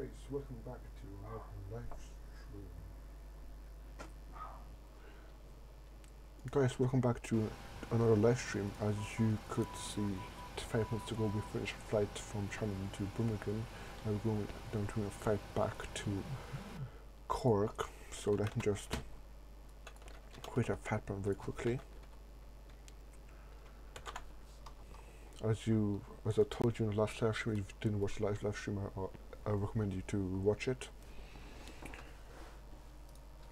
Guys, welcome back to our live stream. Guys, welcome back to another live stream. As you could see, 5 minutes ago we finished a flight from Shannon to Birmingham, and we're going down to a flight back to Cork. So let me just create a flight plan very quickly. As I told you in the last live stream, if you didn't watch the live stream, I recommend you to watch it.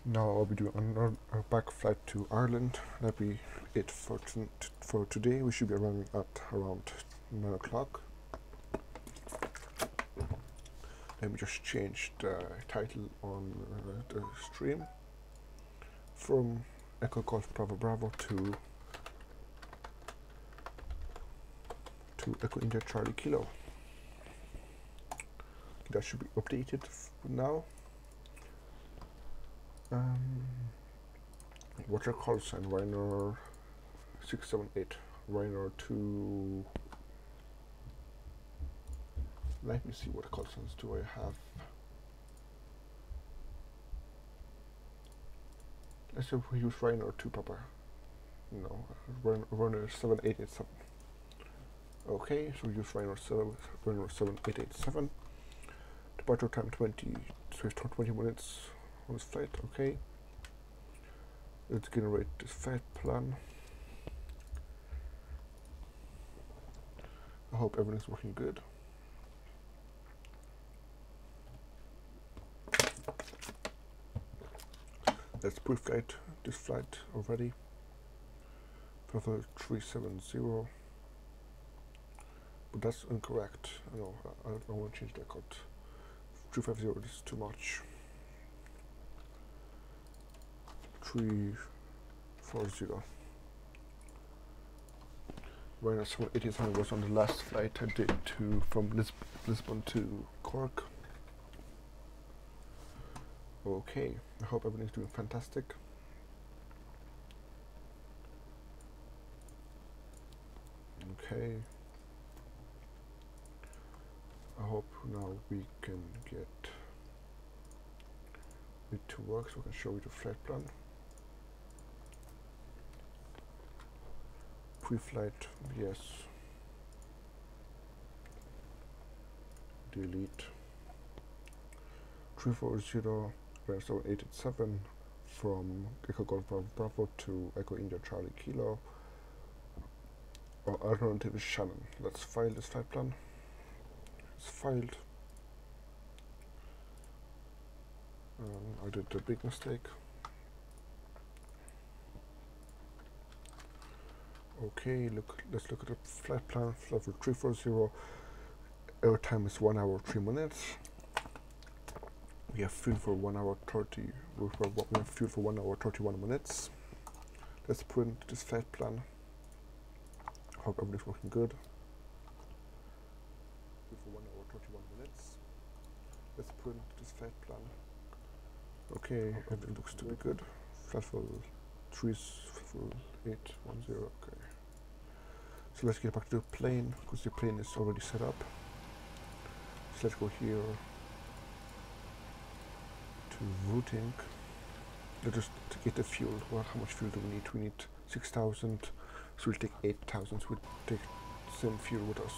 Now I'll be doing another back flight to Ireland. That'll be it for today. We should be arriving at around 9 o'clock. Let me just change the title on the stream from Echo Golf Bravo Bravo to Echo India Charlie Kilo. That should be updated now. Water call sign Reiner 678, Reiner 2. Let me see what call signs do I have. Let's say we use Reiner 2 proper. No, Reiner 7887. Okay, so we use Reiner 7887. Departure time 20 minutes on this flight. Okay, let's generate this flight plan. I hope everything's working good. Let's pre-flight this flight already. Travel 370, but that's incorrect. No, I want to change that code. 350 is too much. 340. Ryanair 787 was on the last flight I did from Lisbon to Cork. Okay, I hope everything's doing fantastic. Okay, I hope now we can get it to work so I can show you the flight plan. Pre-flight, yes. Delete. 340 Ryanair 7887 from Echo Golf Bravo Bravo to Echo India Charlie Kilo. Or alternative is Shannon. Let's file this flight plan. It's filed. I did a big mistake. Okay, let's look at the flight plan. Flight for 340. Air time is 1 hour 3 minutes. We have fuel for 1 hour 30. We have fuel for 1 hour 31 minutes. Let's print this flight plan. Hope everything's working good. For 1 hour 31 minutes. Let's print this flight plan. Okay, everything looks to be good. Flight for 3810. Okay. So let's get back to the plane because the plane is already set up. So let's go here to routing. Let's just get the fuel. Well, how much fuel do we need? We need 6,000. So we'll take 8,000. So we'll take the same fuel with us.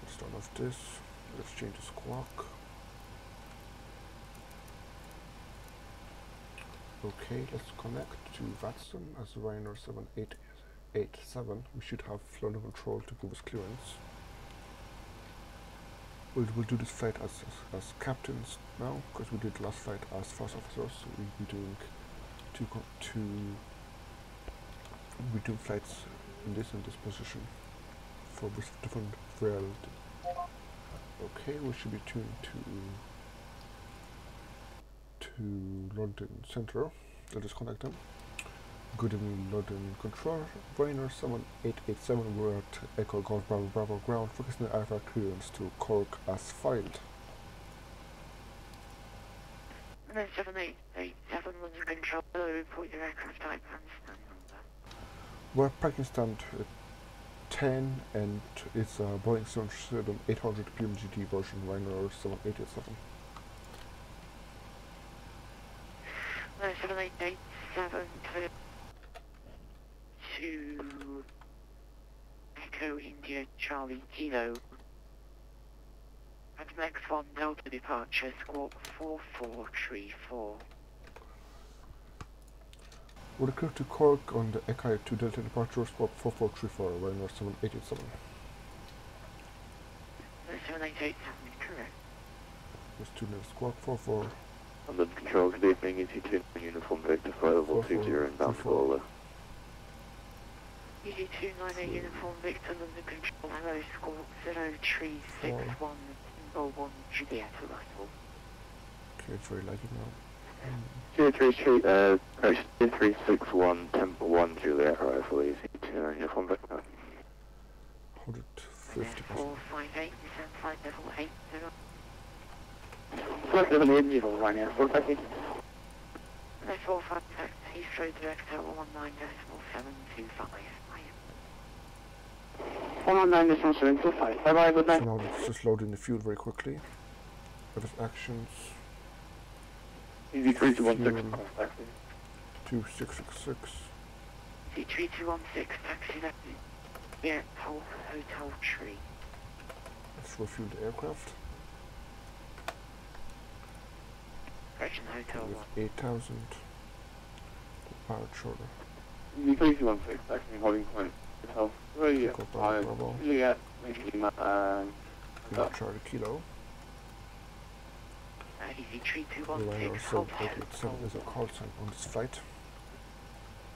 Let's turn off this. Let's change the squawk. Okay, let's connect to Vatsim as Ryanair 7887. We should have flown control to give us clearance. We'll do this flight as captains now, because we did the last flight as first officers. So we'll be doing two flights in this position for different reality. Okay, we should be tuned to London Central. Let us connect them. Good evening, London Control. Ryanair 7887, we're at Echo Golf Bravo Bravo ground, focusing the aircraft clearance to Cork as filed. 7887 London Control, report your aircraft type and stand number. We're parking stand 10, and it's a Boeing 787-800 Pmdg version, Ryanair 7887. 7887 to Echo India Charlie Kilo. At next one Delta departure, squawk 4434. Would occur to Cork on the Echo 2 Delta departure, squawk 4434, Ryanair 7887. 7887, correct. Just 2 minutes, squawk 44. London Control, good evening, ET2 Uniform Victor, flight 20 inbound to Gola. ET298 Uniform Victor, London Control, hello, squawk 0361, Tango 1, Juliet arrival. Okay, it's very laggy now. 0361, Temple 1, Juliet arrival, ET2 Uniform Victor. 150%. 458, descend flight level 80. Flight level 80, Ryanair 458. 456, Heathrow direct tower 19.725. 119.725, bye bye, good night. So now it's just loading the fuel very quickly. With its actions. EV3216, 2666. C3216, taxi left. Yeah, hotel tree. Let's refuel the aircraft. Correction, hotel With 1. 8,000. Departure. EV3216, taxi holding point. Hotel 3, Bravo. Juliet, Charlie Kilo. EV3216, Ryanair hold 7887 is a call sign on this flight.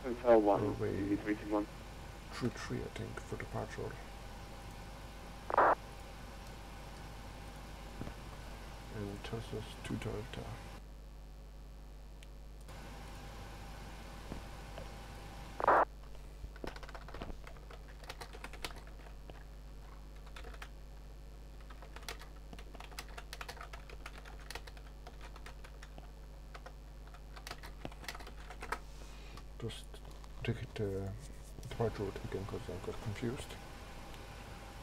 Hotel 1, Runway EV321. 33, I think, for departure. And it tells us 2 Delta. Just take it departure route again because I got confused.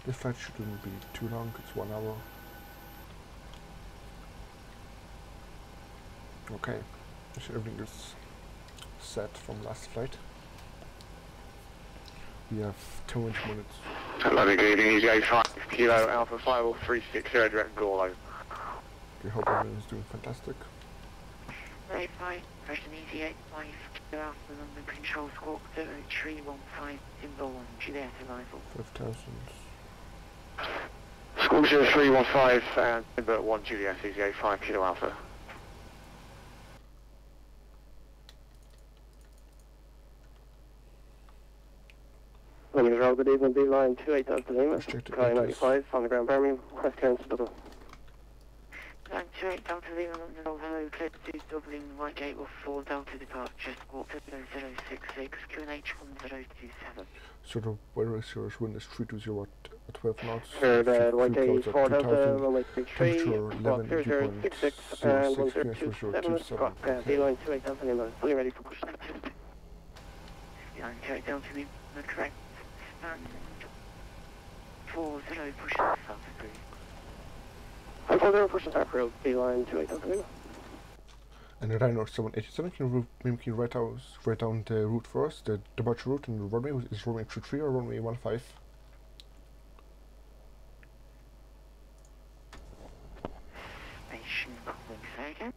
This flight shouldn't be too long, it's 1 hour. Okay, everything is set from last flight. We have 200 minutes. Hello, good evening, Easy 85 Kilo Alpha 5360 direct Gorlo. We hope everyone is doing fantastic. 85, correction, easy 85, Kilo Alpha, London Control, squawk 0315, Timber 1, Juliet arrival. 5,000. Squawk 0315, Timber 1, Juliet, Easy 85 Kilo Alpha. Good evening, B-Line 28 Delta Lima, Sky 95, on the ground Birmingham, West Coast, Dublin. Line 28 Delta Lima, London, hello, clear to Dublin, right gate with 4 Delta departure, squawk 0066, QNH 1027. So the weather is yours, wind is 320 at 12 knots. White gate 4 Delta, runway 33, squawk 0066, and 1027, B-Line 28 Delta Lima, fully ready for push. Line 28 Delta Lima, correct. And 40 push south degree. I'm 40 push south road, B-Line 28 Delta Lima. And the Ryanair 787, can you write down the route for us, the departure route, and the runway is runway 33 or runway 15? Station calling, say again.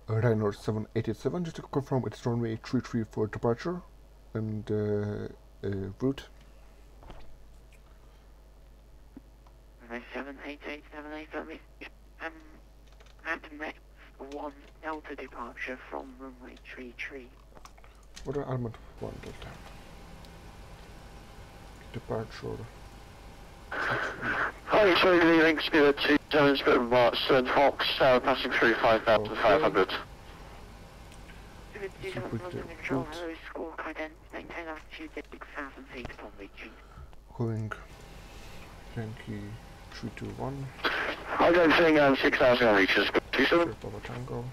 Ryanair 787, just to confirm it's runway 33 for departure, and route. 7878, let me, at next 1 Delta departure from runway 33. What are element 1 Delta? Departure. Hi, sorry, the link Spirit 27 Spirit March 7 Fox, passing through 5,500. Control, hello, squawk, identity, maintain altitude at 6,000 feet upon reaching. Going Yankee 321. I don't think 6,000 reaches. 27. Papa Tango.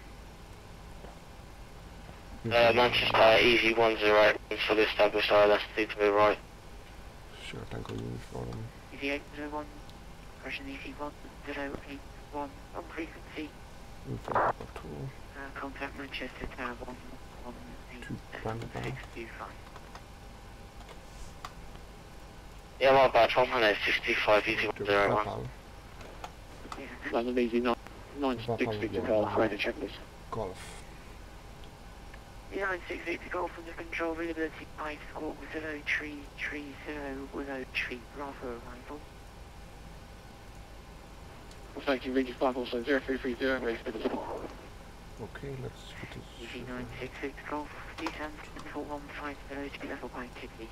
Manchester, easy 108, fully established, that's to the right. Sure, Tango uniform. EV801, correction EV1081 on frequency. Papa 2. Contact Manchester Tower 1187625. Yeah, my bad, 1265, easy 101. London easy 966 to Golf, ready to check this. Golf. 968 to Golf from the control readability 5 squawk 0330 Bravo arrival. Thank you, Radio 5 also 0330, ready for the Okay, let's put this. EV966 Golf, descend for 150 to be level by Kidney.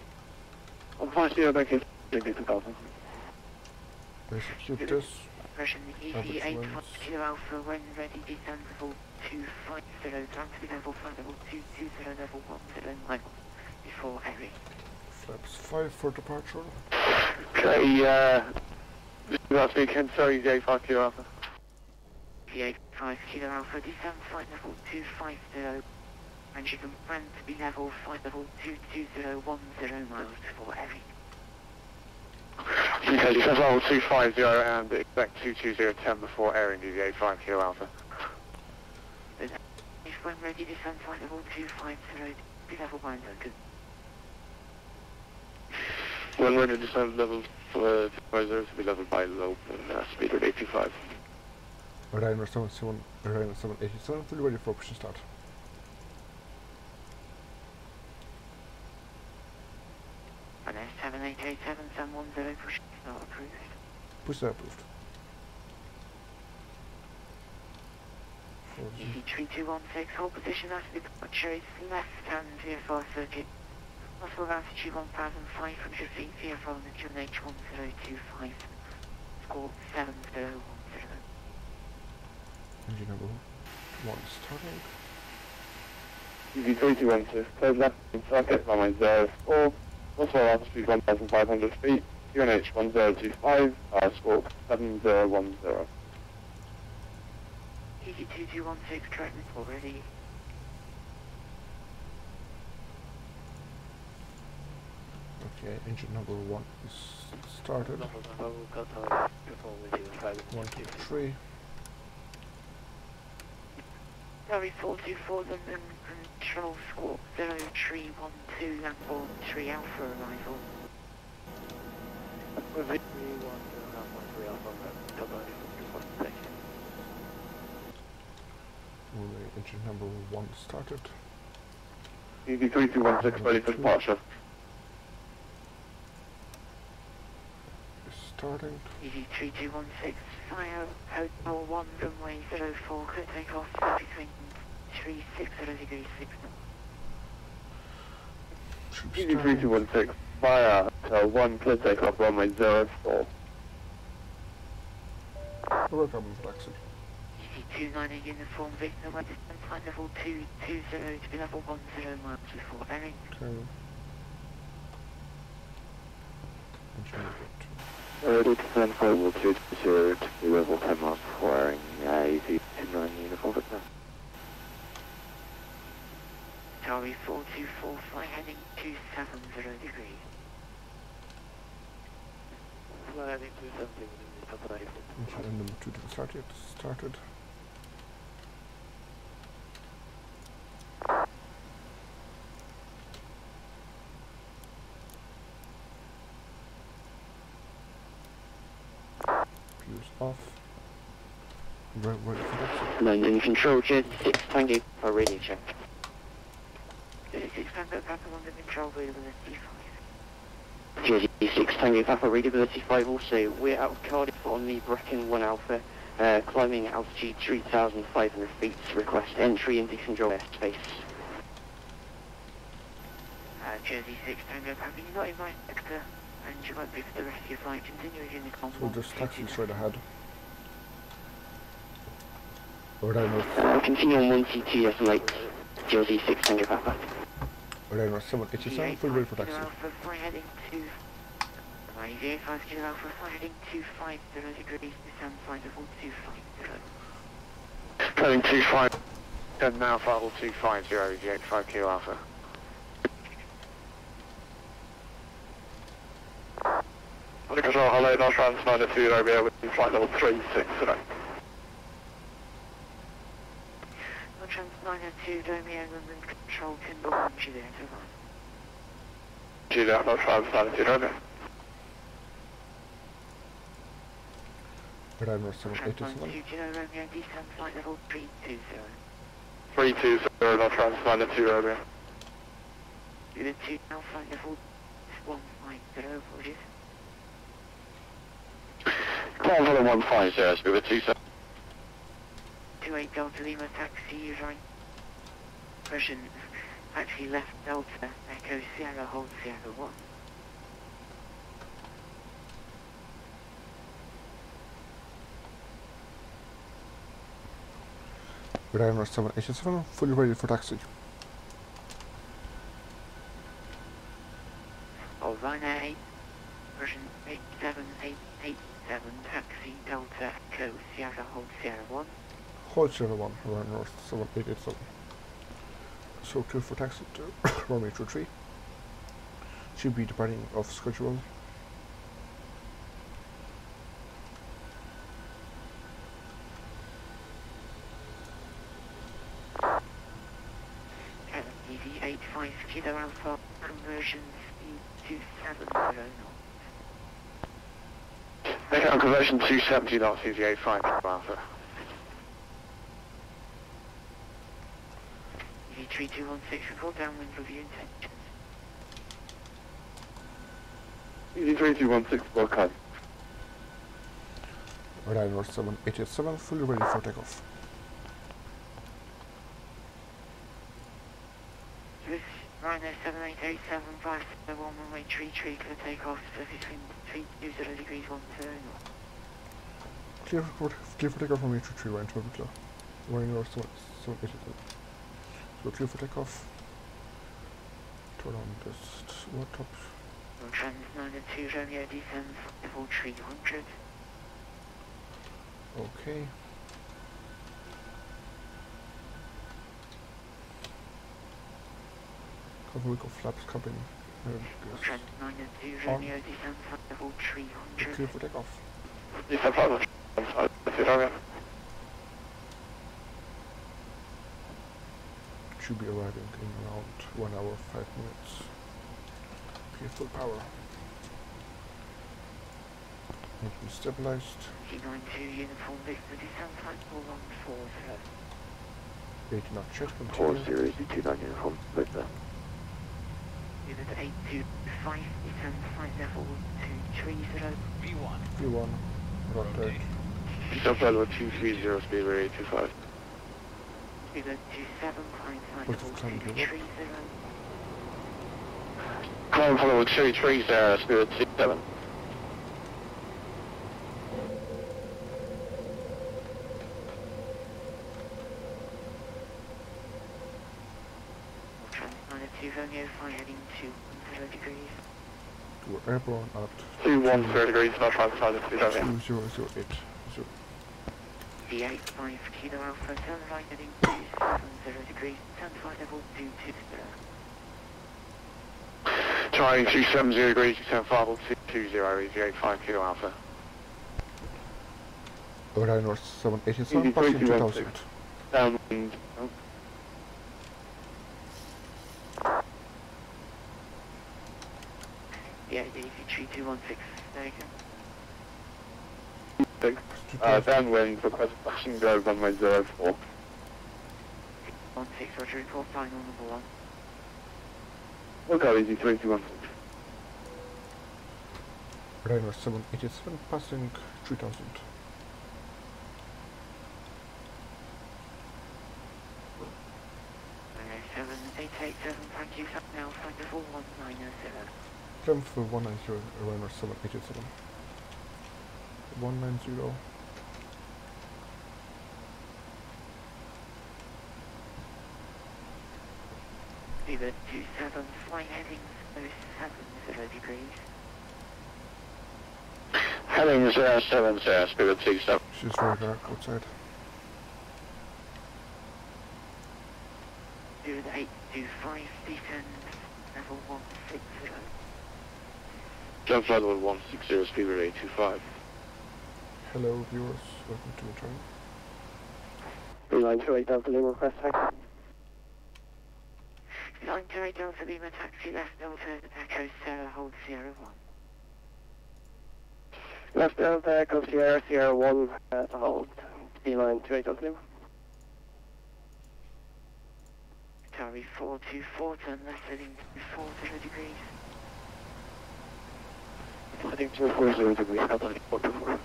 150 back in, to Golf. Execute this. Pressure EV8 Kilo Alpha when ready, descend for 250, time to be level 5, level 220, level 10 miles before Harry. Flaps 5 for departure. Okay, last weekend, sorry, J5 Kilo Alpha. EV8 Kilo Alpha, descend flight level 250, and you can plan to be level 5, level 22010 miles before Harry. Okay, descend level 250 and expect 22010 before airing EV8 Kilo Alpha. When ready, descend flight level 250, be level 1 zone. When ready, descend level 250 to be leveled by low speed of 825. Ryanair 787, fully ready for push and start. Ryanair 7887, 710, push not approved. Push that approved. EV3216, hold position after departure is left hand VFR circuit. Possible altitude 1,500 feet VFR on the QNH 1025. Score 7010. Engine number 1 starting. EV3216, close left in circuit, runway 04. Possible altitude 1,500 feet, QNH 1025, score 7010. EV2216, track report ready. Okay, engine number 1 is started. 1, 2, 3. Sorry, 424 London Control Squawk 0312 Lamborn 3 Alpha arrival. Engine number 1 started. EV3216 ready for departure. Starting. EV3216, fire, Hotel 1, runway 04, could take off between 360 degrees 6 knots. EV3216, fire, Hotel 1, could take off runway 04. Welcome, Vatsim. EV29 uniform Victor, where distance flight level 220 to be level 10 miles before airing. Okay. Engine number 2. Ready to send flight level 220 to be level 10 miles before airing, EV29 uniform Victor. Charlie 424, fly heading 270 degrees. Fly heading 270 degrees, Engine number 2 didn't start yet. Started. Fuse off. Ready for that. London Control, Jet 6, thank you for radio check. 36 Tango Papa London Control, readability 5. Jet 6, thank you, Papa, readability 5 also. We're out of Cardiff on the Brecon 1 Alpha, climbing altitude 3,500 feet, request entry into control airspace. Jersey 6 Tango Papa, you're not in my sector, and you won't be for the rest of your flight. Continue using the comm. So just taxi straight ahead. Ryanair Continue on 1CT estimate, Jersey 6, thank you, Papa. Ryanair 787, full ready for taxi. Alpha, fly heading to... EV8 Kilo Alpha, fly heading 250 degrees, descend flight level 250. Heading 25, and now flight level 250, EV8 Kilo Alpha. Under control, hello, North Trans 92 Romeo with flight level 36 today. North Trans 902 Romeo, London Control, Timber 1, Juliet, over. Juliet, North Trans 92 Romeo. Radar North Trans 787. 92 Romeo, descend flight level 320. 320, North Trans 92 Romeo. Unit 2, now flight level 150, apologies. Climb level 150, speed with 27. 28 Delta Lima, taxi, right. Version, actually left Delta, Echo Sierra, hold Sierra 1. Radar North 787, fully ready for taxi. Oh, Ryanair 8, version 87887, taxi, Delta, Echo Sierra, hold Sierra 1. Hold Sierra 1, Radar North 7887. So clear for taxi to runway 23. Should be departing off schedule. EV 85 Kilo Alpha, conversion speed 270 knots. Make out conversion 270 knots, EVA 5 Alpha. EV 3216, report downwind review intentions. EV 3216, okay. Radar North 787, fully ready for takeoff. This Ryanair 7887, 571, runway 33, clear takeoff, surface wind 320 degrees 10 knots. Clear for takeoff from H3 right into Clear. Radar North 787. So clear for takeoff. Turn on this laptop. Trans 902 Romeo descends level 300. Okay. Cover week of flaps cabin. Trans 902 Romeo descends level 300. Clear for takeoff. Descend flight level 320 Romeo. Should be arriving in around 1 hour 5 minutes. Okay, full power. Engine stabilized. T92 uniform Victor descend flight 4140. 80 knot jet 4 continue. series 29 uniform, Victor. Unit 825 descend flight level 230. V1. Rotate. Descend flight level 230, speed rate 825. Unit 27 climb flight What's level the climb, 230. Climb flight level 230, speed rate 27. Trans 902 Romeo fly heading to 10 degrees. We're airborne at 210 degrees, not trying to find the speed Romeo. 2008. So V85 Kilo Alpha, turn right heading 270 degrees, turn flight level 220. Trying 270 degrees, descend flight level 220, EVA 5 Kilo Alpha. Radar North 787, Easy, passing 3216. 2000. Downwind. Oh. Yeah, EV3216, there you Big. Downwind, request passenger runway 04. go. 16, roger, report final number 1. We'll go easy 3216. Radar North 787, passing 3000. Ryanair 7887, thank you, now flight level 190. Climb for 190, Radar North 787. 190. Viva 27, fly heading 070 degrees. Heading 070, speed with 27. She's very dark outside. Viva 825, descend level 160. Jump flight level 160, speed rate 825. Hello viewers, welcome to return. Line 28 Delta Lima, request taxi. Line 28 Delta Lima, taxi left Delta, Echo Sierra, hold Sierra 1. Left Delta, Echo Sierra, Sierra 1, to hold. Line 28 Delta Lima. Tower 424, turn left heading 40 degrees. Heading 240 degrees, Delta 424.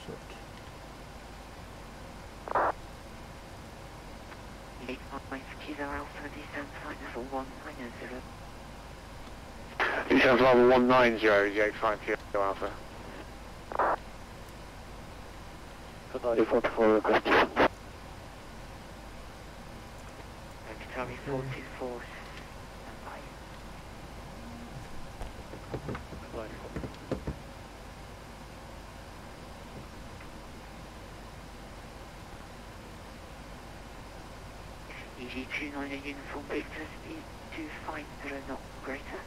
Set. 85 Kilo Alpha, descent flight level 190. Descent level 190, 85 Kilo Alpha. Tower 44 request. Tower 424, standby. EG29 uniform Victor, speed 250 knot greater.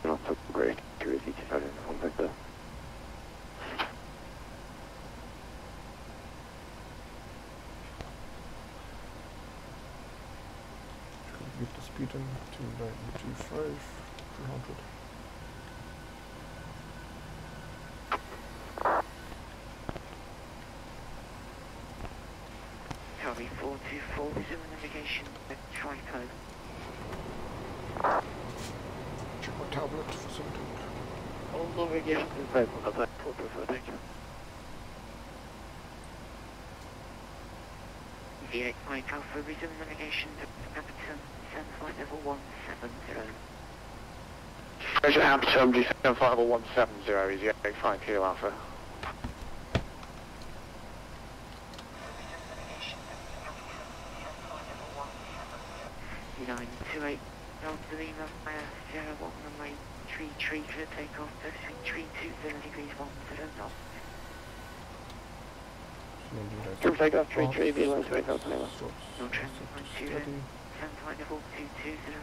Not so great. Curiosity to try to Victor. Get the speed in 2925, 300. Tower 424, resume navigation at tripod. Check my tablet for something. All navigation confirmed. Delta 424, thank you. V8 Mike Alpha, resume navigation to Pmdg, descent flight level 170. Roger, Pmdg, descent flight level 170, easy 85 Kilo Alpha. Line 28 Delta Lima, Sierra 1 runway 33 clear takeoff, pursuing tree 20 degrees 10 knots. Come take off 33, V line 28 Delta Lima. No transfer line 2, descent flight level 220.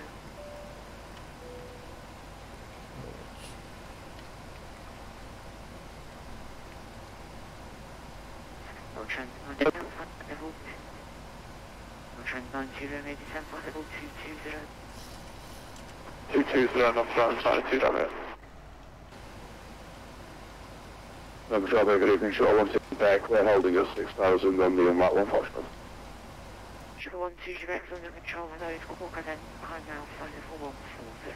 No transfer line descent flight level 2. No transfer line 2, may descent flight level 220. 220, not front side, 2 W. Number 12, good evening, Shore 16 back, we're holding at 6,000 on the Mach 1 Foxtrot. Sugar 12 direct under control, hello, it's Quokka then, behind now, flight level 140.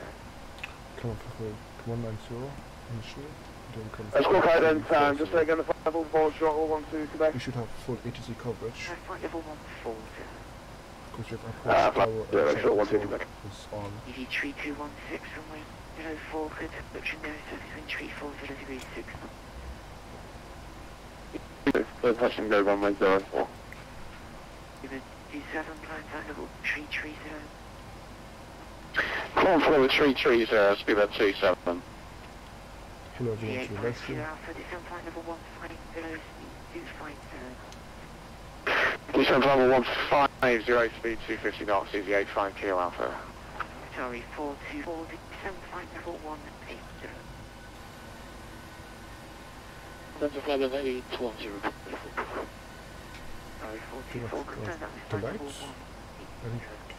Come up with 190 initially, then come Let's go ahead and time, just taking the level 4 shuttle 12 Quebec. You should have full ATC coverage, Flight level 140. because your approach tower yeah, sure, 150 control back. is on. EV 3216 runway 04, clear to approach and nose between 340 degrees 6 knots. First touching go runway 04. Even D7, climb flight level 330. Call forward 330, speed about 27. Hello everyone V8 to the Mike rescue. Kilo Alpha, descent flight level 150, speed 250. Descent level 150, speed 250 knots, easy 85 Kilo Alpha. Sorry, 424, descent flight level 180. Delta flight level 820. Sorry, Do you 424, have confirm that the was flight level lights? 180. And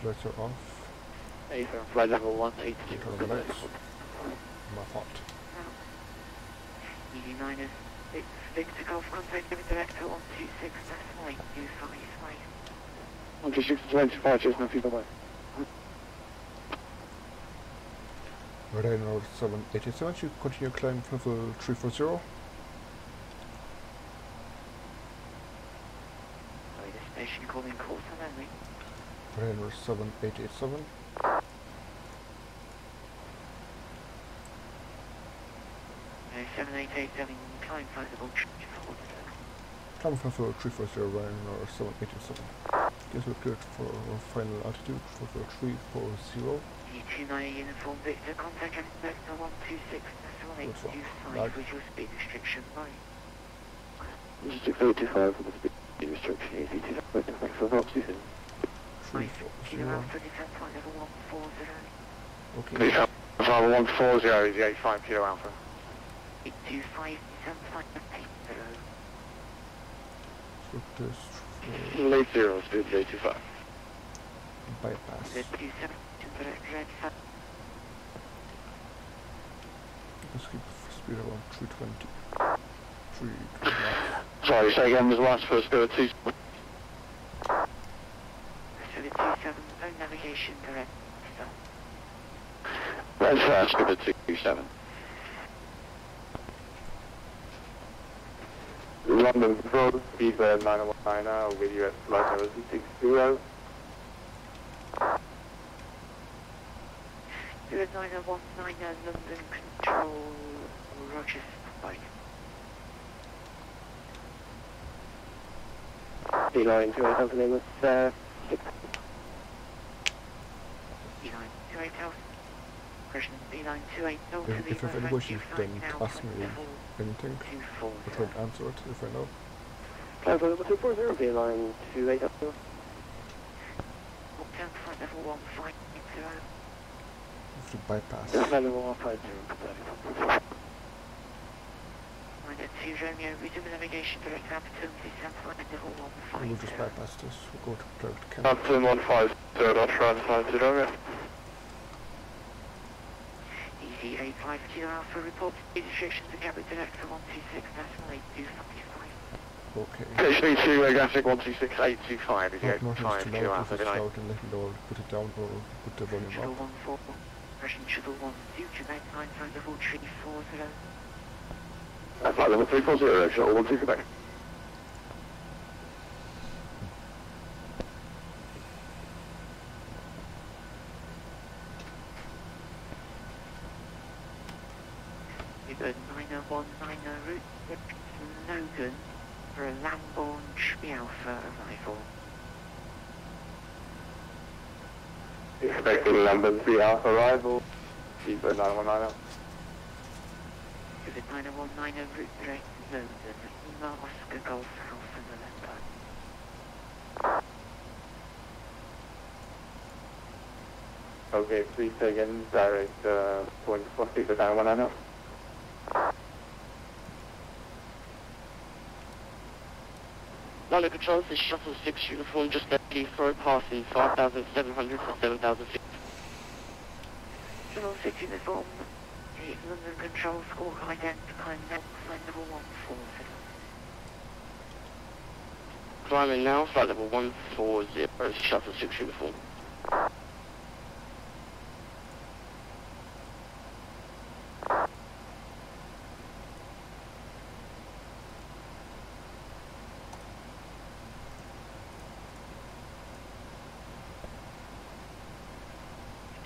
the lights are off. Flight level 180. Turn on the lights. My fault. EV9 is Victor Golf contact with director 126, that's flight 255. 126 to 25, just no feet away. Radar 787, you continue climb level 340. Sorry, the station calling course only. Radar 7887. 7887, climb flight level 340. Climb level 340, Radar 787. Guess we're cleared for final altitude for 340. 29 uniform Victor, contact Vector 126.825 with your speed restriction line. 6825 with the speed restriction, easy to thanks for Fox 27. 5 Alpha, descent flight level 140. Okay. Descent flight level 140 is the 85 Kilo Alpha. 825, descent flight level 80. So this Late 0, speed 825. bypass. Z27, direct red 5. Let's keep speed around 320. 320. Sorry, say again, was the last first go 2. 727, no navigation, direct stop. Red first, go to 27. London Road, speed 919 with US flight level 260. 09019 London Control, Roger, bye. D9 to 8 Alpha, name was 6. D9 28 Alpha. Question D9 28 Delta. If you have any questions, then ask me anything. 24. I'll try to answer it if I know. Alpha level 240, D9 to 8 Alpha. Walk down flight level 1580. If you bypass. Level 150. Minor 2 Romeo, resume navigation, direct Alpha descent flight level And we'll just 150. bypass this. We'll go to direct camp. Captain 150, Dodge Run 50, Romeo. Easy 85 Kilo Alpha, report speed restrictions to Gabby Director 126.8255. Okay. HB2, Gastric 126.825 is the Not 85 too Kilo loud, Alpha, if it's good night. loud, and let me know, put it down or put the volume Shuttle up. 14, Russian Shuttle 1, future night 9 flight level 340. Flight level 340, shuttle 12 Quebec. Good 90190 route, Logan for a Lamborn Tree Alpha arrival. Expecting London 3 Alpha arrival, speed 919. Good 90190 route direct Logan, Lima Oscar Golf Alpha November. Okay, please take in direct point 40 to 919. London Control, this is Shuttle 6 uniform, just at Heathrow, passing 5,700 to 7,050. Shuttle 6 uniform, London Control, score identifying net flight level 140. Climbing now, flight level 140, Shuttle 6 uniform.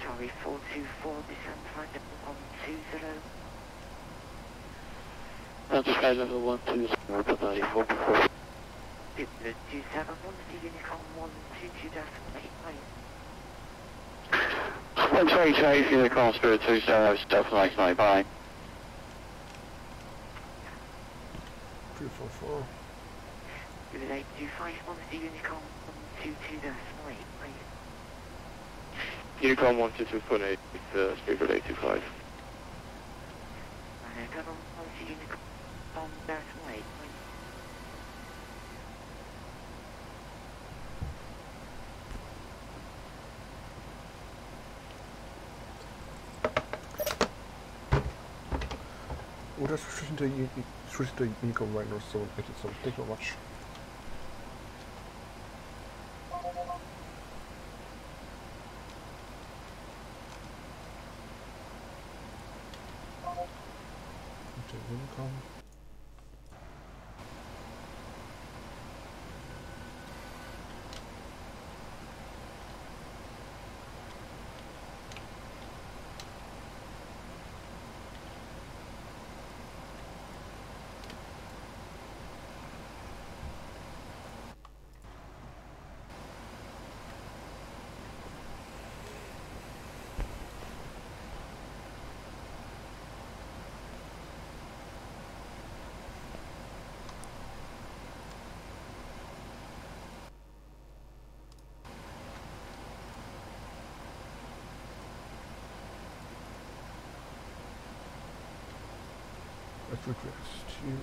Charlie 424, descent flight level 120. That's flight level 120, Business 27, 1 Unicorn 122.8 please. 128, Unicorn Spirit 27, stealth night, bye. 344. Good 825, 1 Unicorn 122.8 please. Unicorn 122.8, speed 825. Double 1 Unicorn 1.8 please. Oh, that's switching to Unicorn Rhino 787. Thank you very much. Into Unicorn. Let's request you.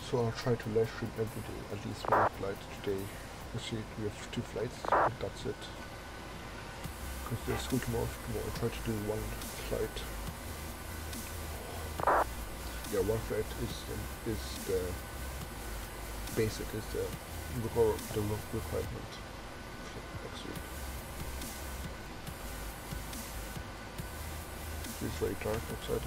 So I'll try to live stream every day, at least one flight today. You see, we have 2 flights, but that's it. Because there's school tomorrow, I'll try to do 1 flight. Yeah, 1 flight is the basic, is the requirement for next week. It's very dark outside.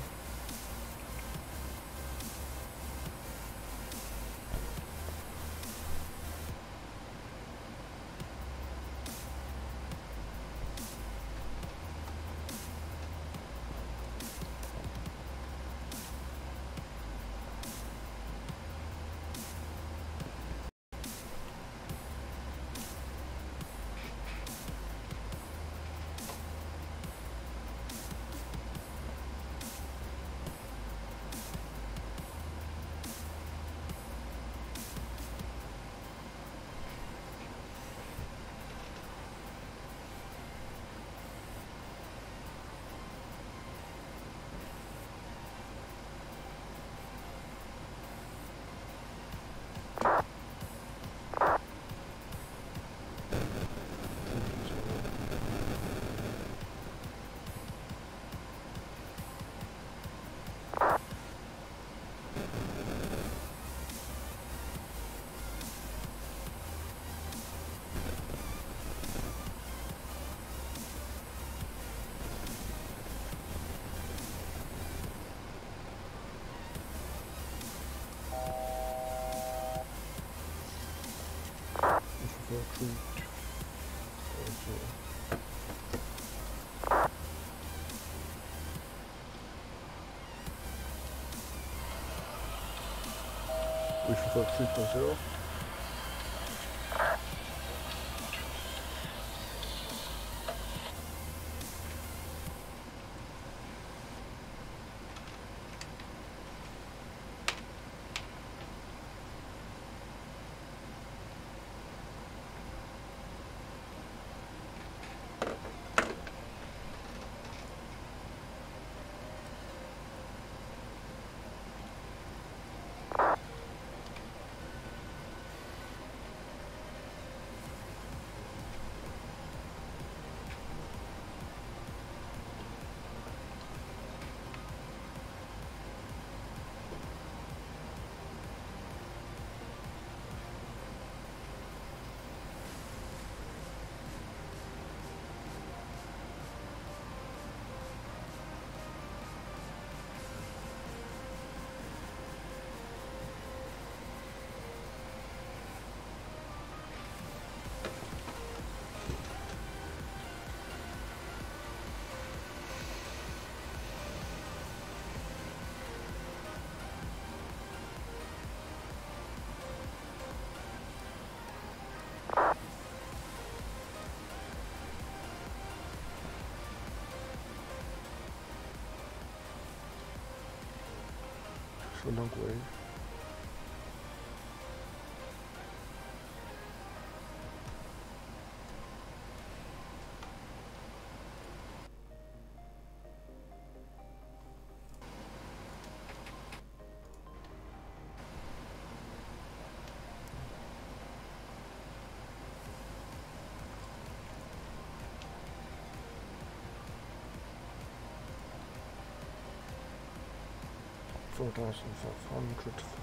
We should go 3.0. So long way. $4,500.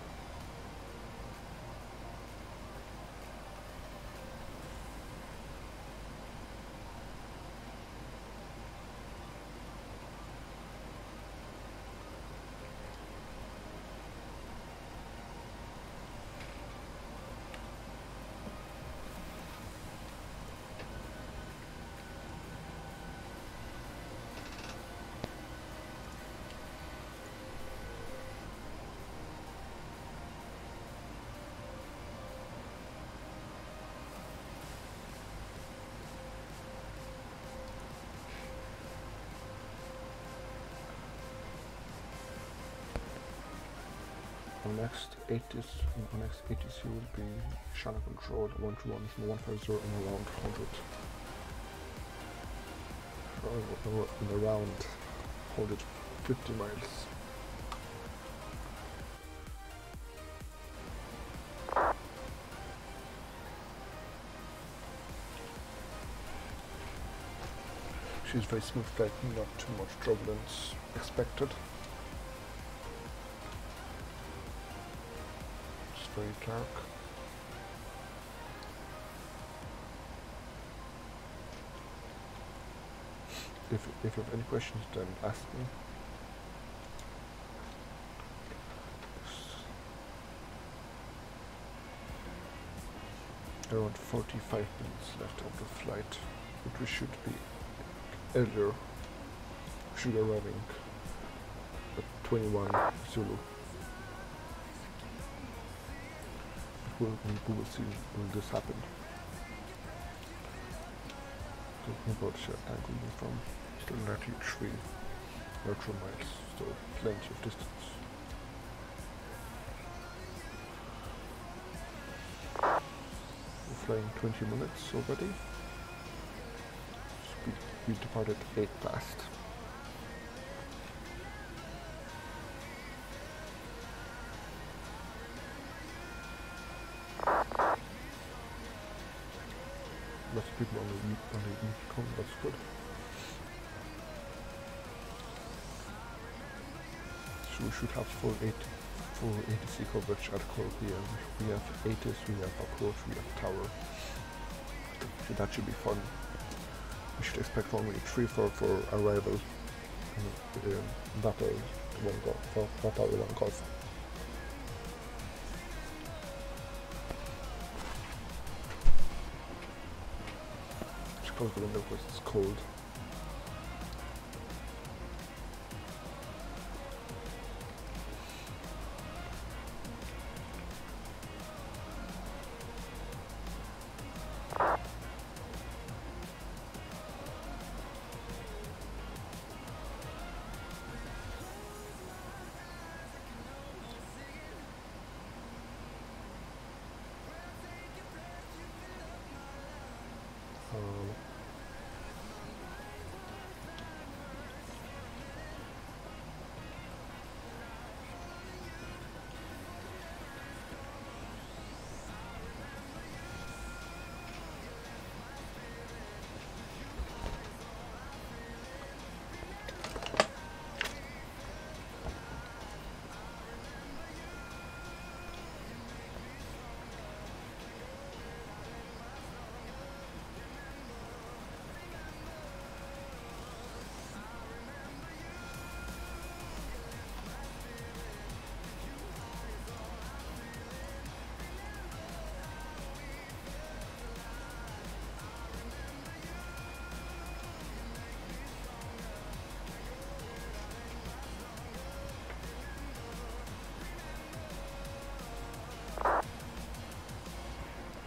On next 80s, you will be channel control 121 from 150 in around 100. In around 150 miles. She's very smooth flight, not too much turbulence expected. It's very dark. If you have any questions, then ask me. Around 45 minutes left of the flight, but we should be earlier. We should be arriving at 21 Zulu. We will see when this happen. About share tank will be from still 93 nautical miles, so plenty of distance. We're flying 20 minutes already. We departed 8 past. Lots of people on the econ, that's good. So we should have full ATC coverage at Cork here. We have ATIS, we have approach, we have tower. So that should be fun. We should expect only 3 for arrival in Vatsim 1 Golf. Close the window because it's cold.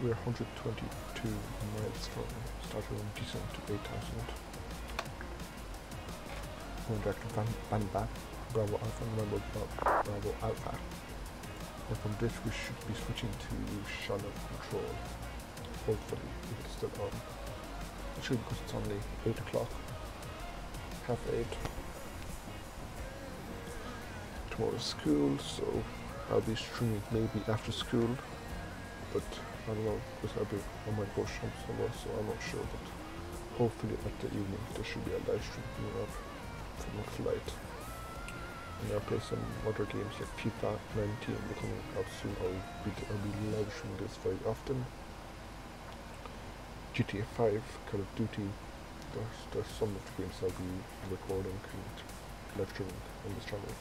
We're 122 miles from starting descent to 8,000. Going back to Bravo Alpha, remember Bravo Alpha. And from this we should be switching to channel control. Hopefully, if it's still on. Actually, because it's only 8 o'clock. Half 8. Tomorrow's school, so I'll be streaming maybe after school. But I don't know, because I might go shop somewhere, so I'm not sure, but hopefully at the evening there should be a live stream coming up from a flight. And I'll play some other games like FIFA 19 coming out soon. I'll be live streaming this very often. GTA 5, Call of Duty, there's some of the games I'll be recording and live streaming on this channel.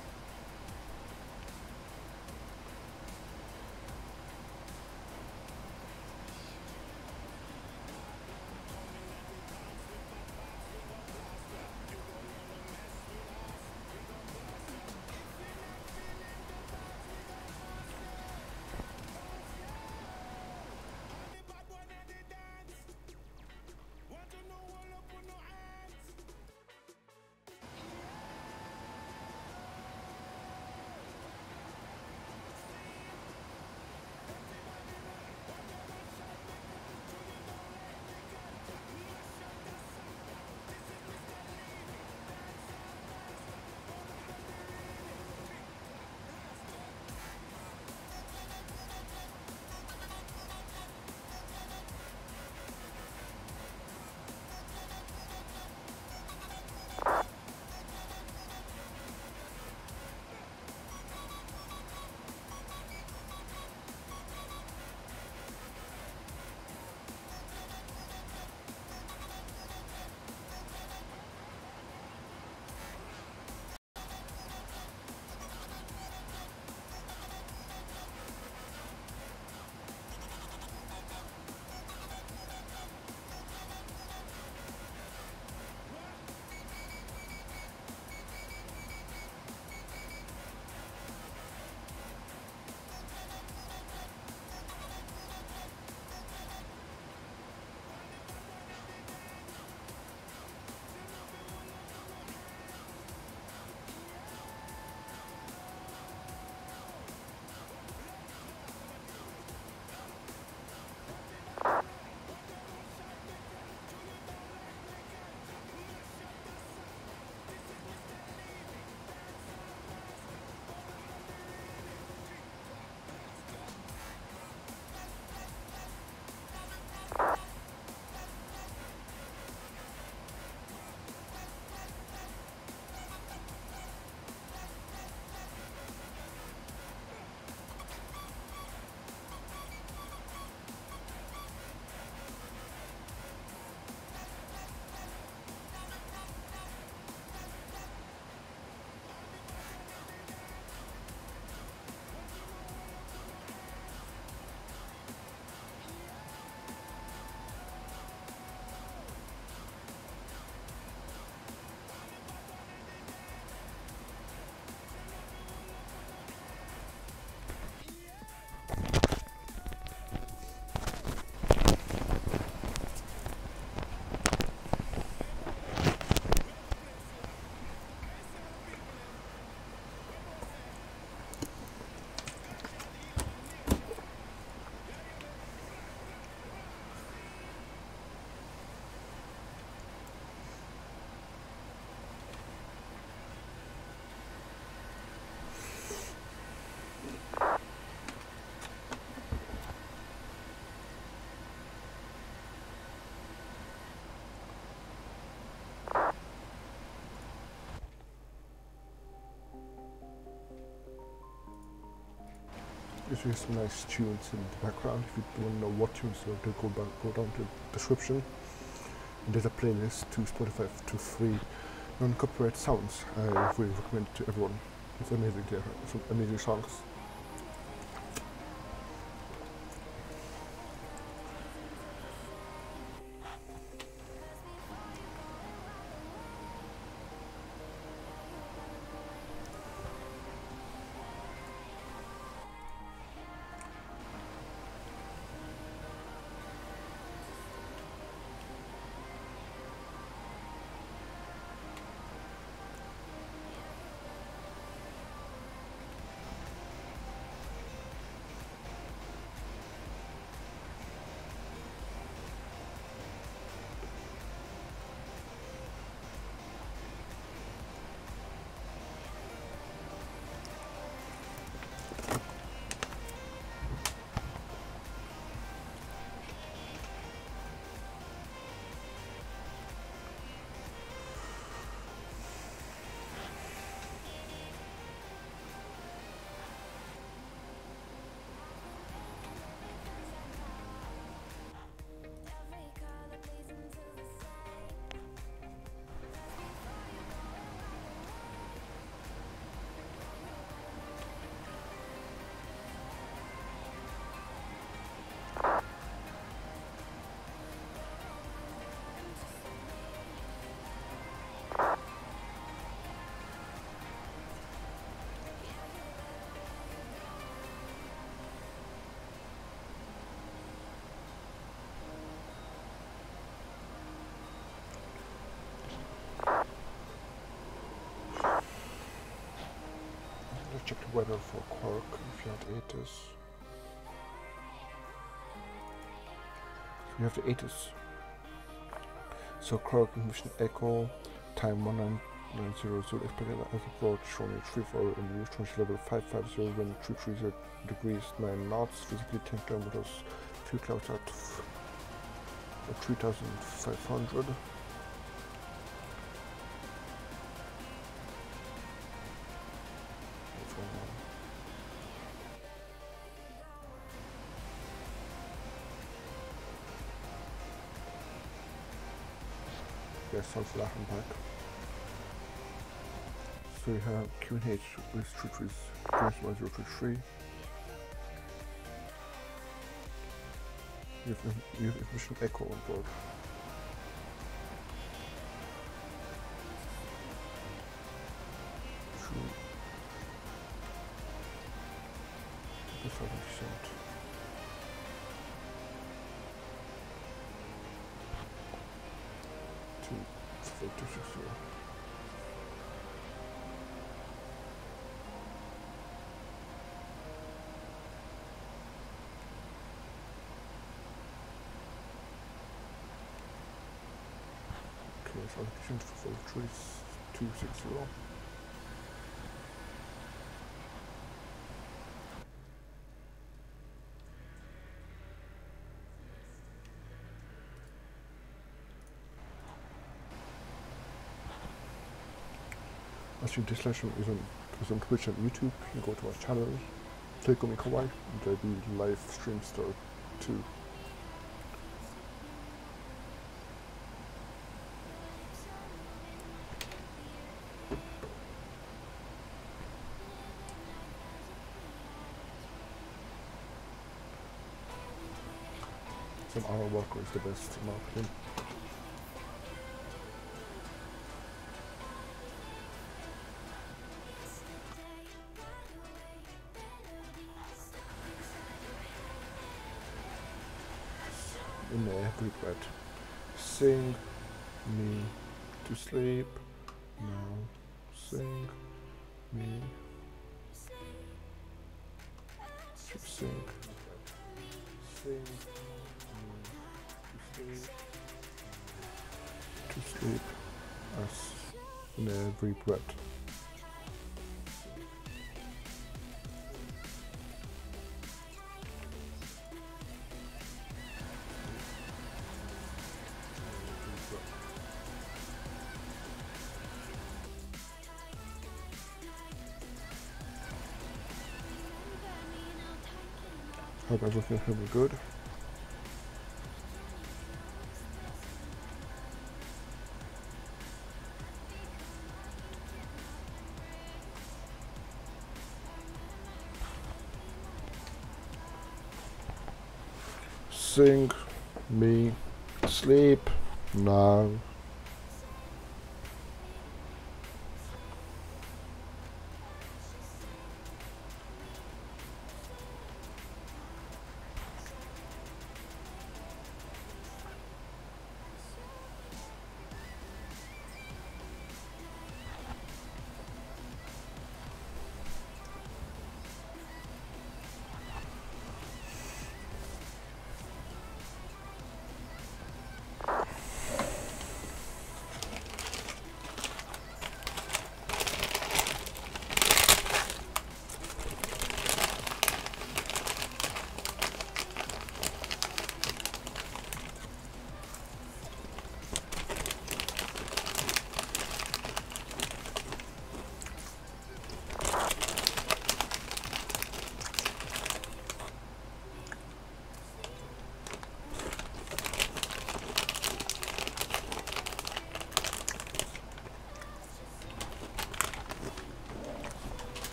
There's just some nice tunes in the background. If you don't know what tunes, so go down to the description. And there's a playlist to Spotify to 3 non-copyright sounds. I really recommend it to everyone. It's amazing. There, some amazing songs. Check the weather for Quark if you have the ATIS. You have the ATIS. So Quark mission Echo, time 1990, expected as approach, showing 34 in use, launch level 550, wind 330 degrees 9 knots, physically 10 kilometers, few clouds at 3,500. South Lachen back. So you have QNH with 033. You have mission Echo on board. The 7%. Okay, so allocation for 260. As you this lesson is on Twitch and YouTube, you can go to our channel, click on Kawaii, and there'll be live streams there too. Some hour worker is the best in my opinion. In every bed. Sing me to sleep. Now sing me to sing. Sing me to sleep as in every breath. Hope everything will be good. Sing me sleep now.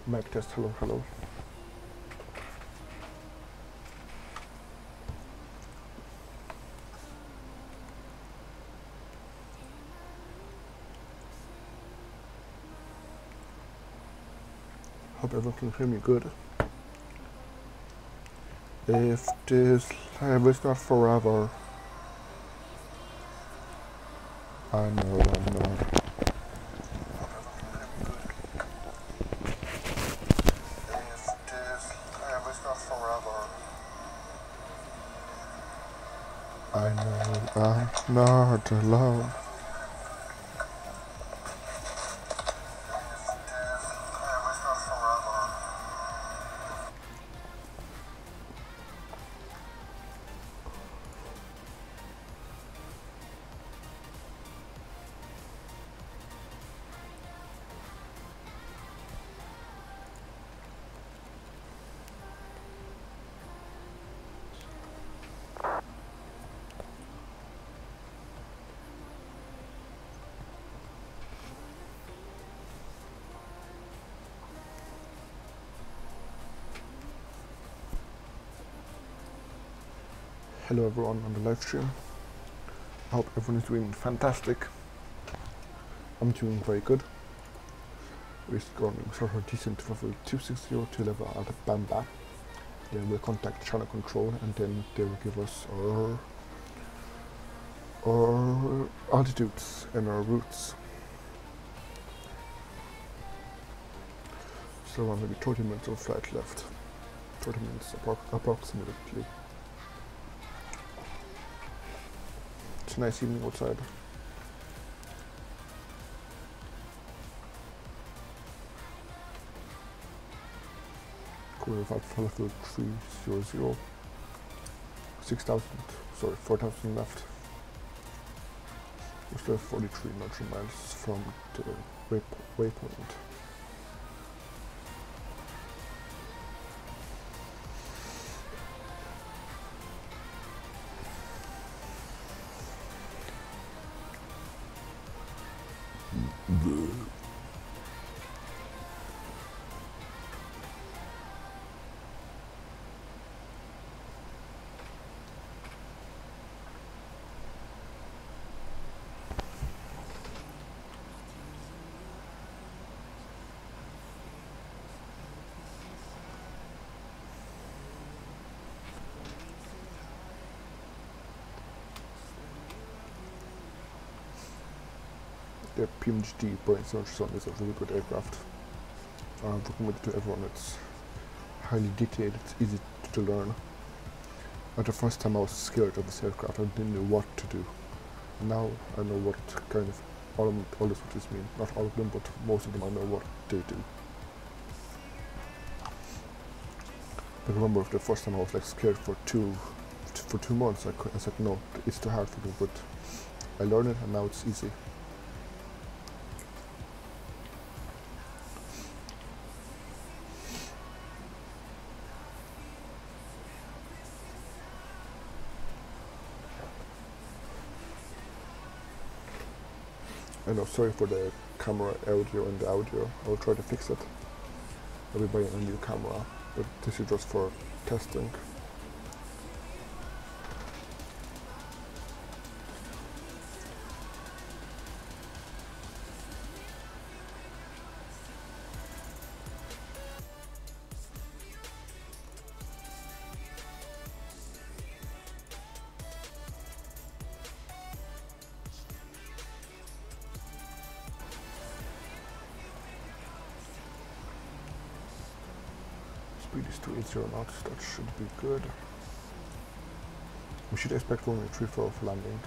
Mic test, hello, hello. Hope everyone can hear me good. If this live is not forever, I know I'm not. I know I'm not alone. Hello everyone on the live stream. I hope everyone is doing fantastic. I'm doing very good. We're going sort of decent level 260 to level out of Bamba. Then we'll contact channel control and then they will give us our altitudes and our routes. So maybe 30 minutes of flight left. 30 minutes approximately. It's a nice evening outside. Cool, about level 300. 4,000 left. We're still 43 nautical miles from the waypoint. The Pmdg brain search is a really good aircraft. I recommend it to everyone. It's highly detailed, it's easy to learn. At the first time I was scared of this aircraft, I didn't know what to do. Now I know what kind of all the switches mean. Not all of them, but most of them I know what they do. But remember the first time I was like scared for two for 2 months. I said no, it's too hard for me, but I learned it and now it's easy. I know, sorry for the camera audio and the audio. I'll try to fix it. I'll be buying a new camera, but this is just for testing. Speed is 280 knots, that should be good. We should expect only 3-4 of landing.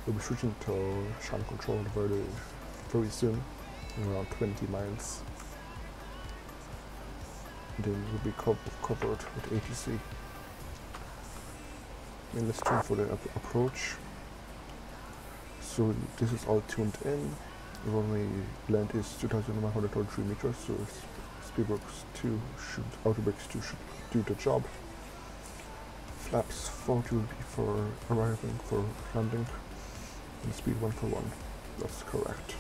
We'll be switching to channel control very soon, in around 20 miles. Then we'll be covered with ATC. And let's tune for the approach. So this is all tuned in. The runway length is 2,133 meters, so speedworks 2 should, outer brakes 2 should do the job. Flaps 40 will be for arriving, for landing, and speed 1 for 1. That's correct.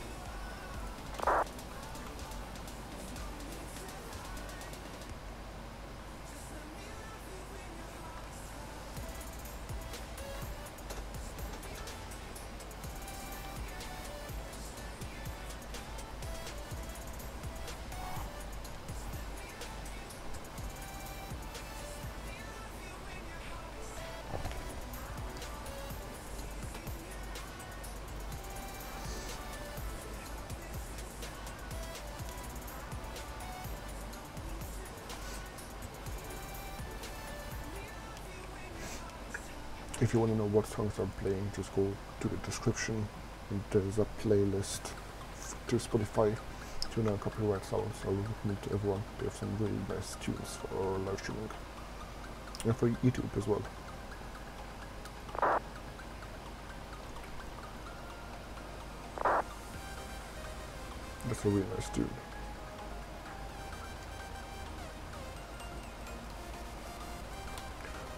If you want to know what songs are playing, just go to the description. And there's a playlist to Spotify to non-copyright sounds. I will recommend to everyone. They have some really nice tunes for live streaming and for YouTube as well. That's a really nice tune.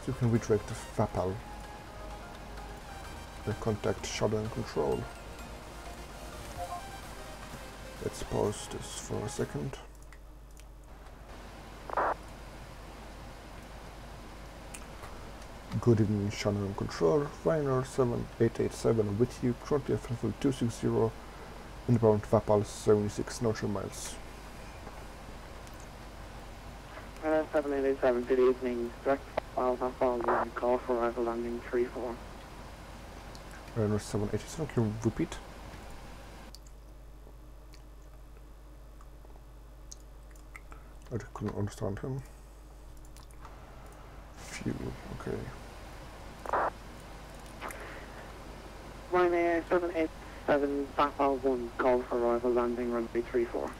So you can redirect the VAPAL. The contact shutdown control. Let's pause this for a second. Good evening, shutdown control. Ryanair 7887 with you. Currently at level 260. Inbound VAPAL 76 nautical miles. 7887, good evening. Direct VAPAL 1, call for arrival landing 34. Ryanair 787, can you repeat? I couldn't understand him. Fuel, okay. Ryanair 787, VAPAL 1, call for arrival landing runway 34.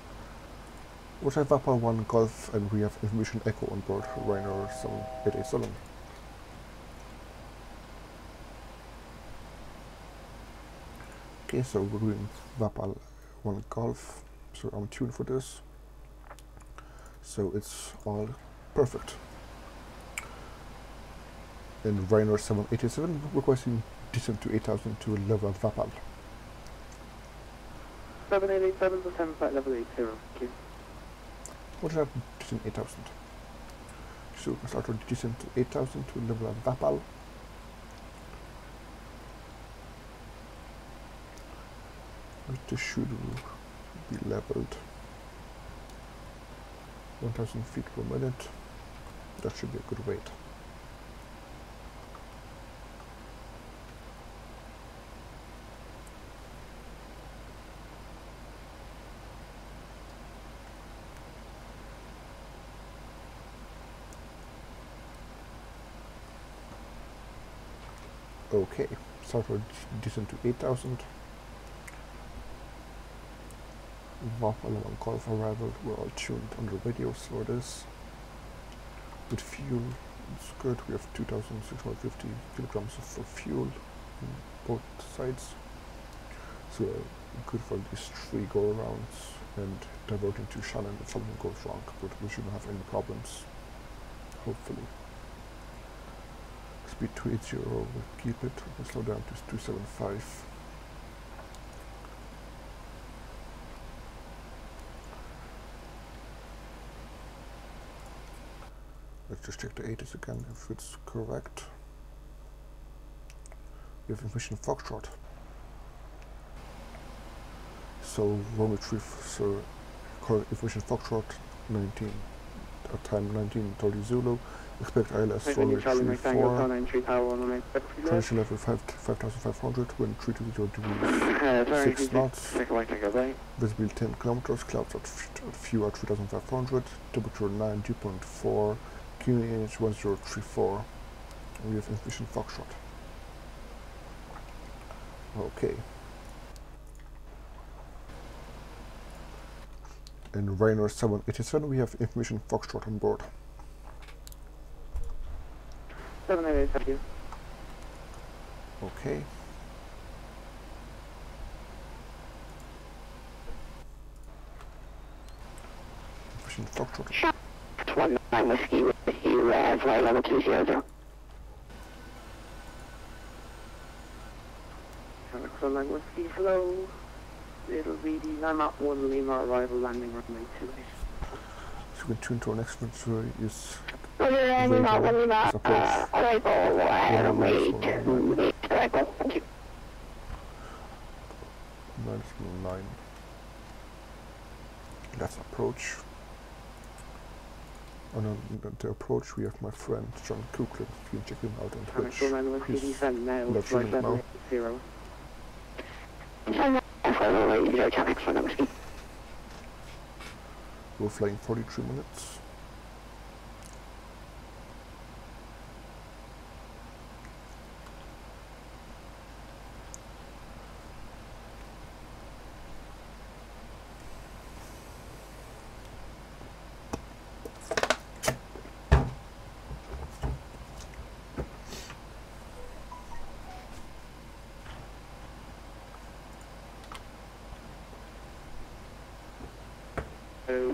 We'll have VAPAL 1 Golf and we have information echo on board Ryanair 7887. Okay, so we're doing VAPAL 1 Golf, so I'm tuned for this. So it's all perfect. And Ryanair 787 requesting descent to 8,000 to level VAPAL. 7887 to 75 level 80, thank you. What is that descent 8,000? So we can start to descent to 8,000 to level VAPAL. This should be leveled 1,000 feet per minute. That should be a good rate. Okay, sulfur descent to 8,000. Vatsim Golf arrival, we're all tuned on the radios for this. With fuel, it's good, we have 2,650 kilograms for fuel on both sides. So good for these 3 go-arounds, and diverting to Shannon if something goes wrong, but we shouldn't have any problems, hopefully. Speed 280, we'll keep it, we'll slow down to 275. Let's just check the 80s again if it's correct. We have information Foxtrot. So Roman retrieve, so call information Foxtrot 19 at time 19:30 Zulu. Expect ILS Roman retrieve 4. Transition level 5,500. Wind 320 degrees 6 knots. Visibility 10 kilometers. Clouds at few at 3,500. Temperature 9 dew point 4. QNH 1034. And we have information Foxtrot. Okay. In Rainer 787 we have information Foxtrot on board. 788, thank you. Okay. Information Foxtrot. 19 Whiskey with you, flight level 200. Contact Whiskey, hello. It'll be the Lima 1 Lima arrival landing runway 28. So we can tune to our next venture is Lima 1 Lima arrival runway 28. Thank you. -9. Let's approach. And on the approach we have my friend John Kuklin. You can check him out on Twitch. He's live streaming now. We're flying 43 minutes.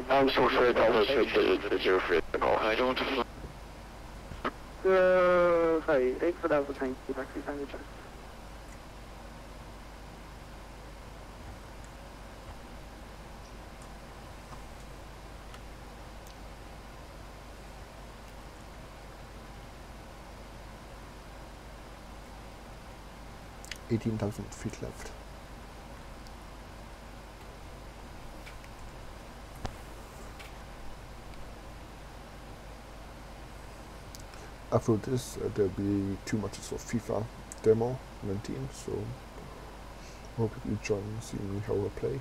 I'm so sorry, I'll switch the 03 call. I don't have... Sorry, thanks for that, thank you, taxi sandwich. feet left. After this, there'll be 2 matches of FIFA demo 19, so hope you join and see me how I play.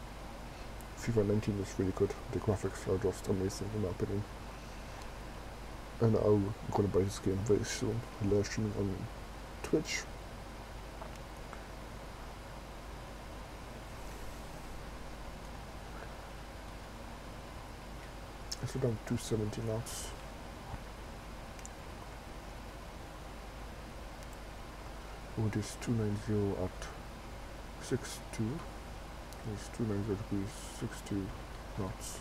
FIFA 19 is really good, the graphics are just amazing in my opinion. And I'm gonna buy this game very soon, live streaming on Twitch. It's around 270 knots. Oh, it is 290 at 62. It's 290 degrees 62 knots.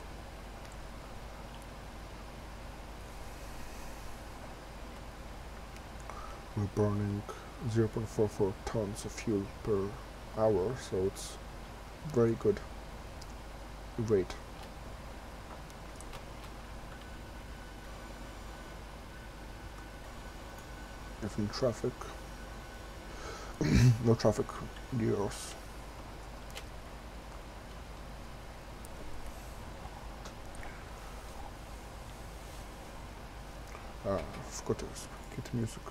We're burning 0.44 tons of fuel per hour, so it's very good rate. If in traffic, no traffic near us. I forgot to get the music.